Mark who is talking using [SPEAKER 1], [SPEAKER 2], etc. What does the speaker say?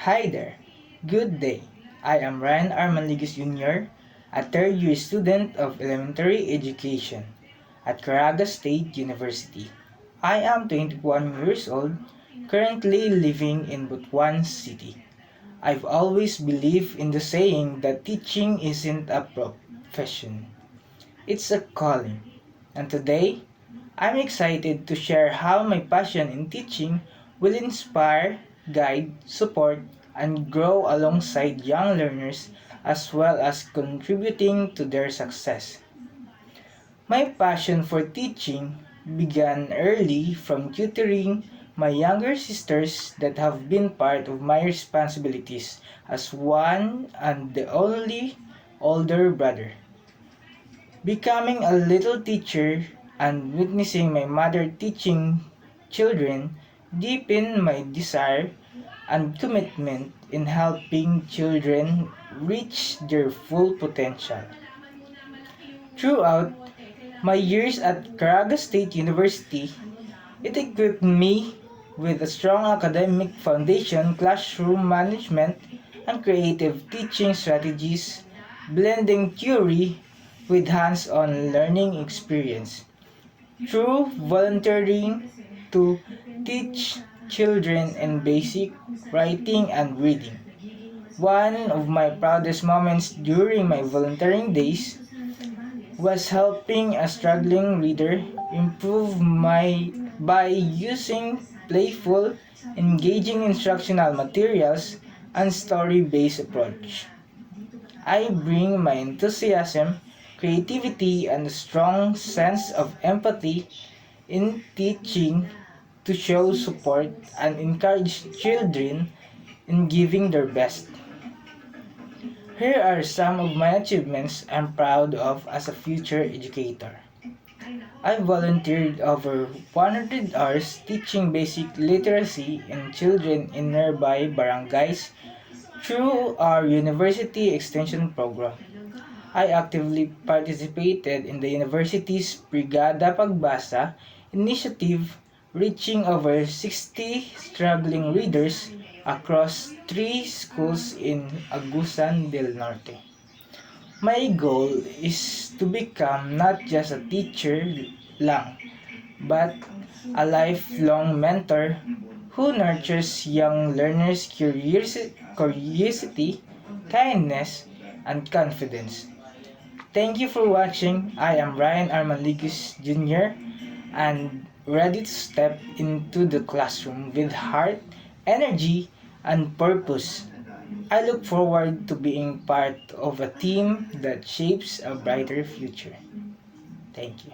[SPEAKER 1] Hi there. Good day. I am Ryan Armanligus Jr., a third year student of elementary education at Caraga State University. I am 21 years old, currently living in Butuan City. I've always believed in the saying that teaching isn't a profession, it's a calling. And today, I'm excited to share how my passion in teaching will inspire, guide, support, and grow alongside young learners as well as contributing to their success. My passion for teaching began early from tutoring my younger sisters that have been part of my responsibilities as one and the only older brother. Becoming a little teacher and witnessing my mother teaching children deepened my desire and commitment in helping children reach their full potential. Throughout my years at Caraga State University, it equipped me with a strong academic foundation, classroom management, and creative teaching strategies, blending theory with hands-on learning experience. Through volunteering to teach children in basic writing and reading. One of my proudest moments during my volunteering days was helping a struggling reader improve my by using playful, engaging instructional materials and story-based approach. I bring my enthusiasm, creativity, and a strong sense of empathy in teaching to show support and encourage children in giving their best. Here are some of my achievements I'm proud of as a future educator. I volunteered over 100 hours teaching basic literacy in children in nearby barangays through our university extension program. I actively participated in the university's Brigada Pagbasa initiative, reaching over 60 struggling readers across 3 schools in Agusan del Norte. My goal is to become not just a teacher lang, but a lifelong mentor who nurtures young learners' curiosity, kindness, and confidence. Thank you for watching. I am Ryan Armanligus Jr. and ready to step into the classroom with heart, energy, and purpose. I look forward to being part of a team that shapes a brighter future. Thank you.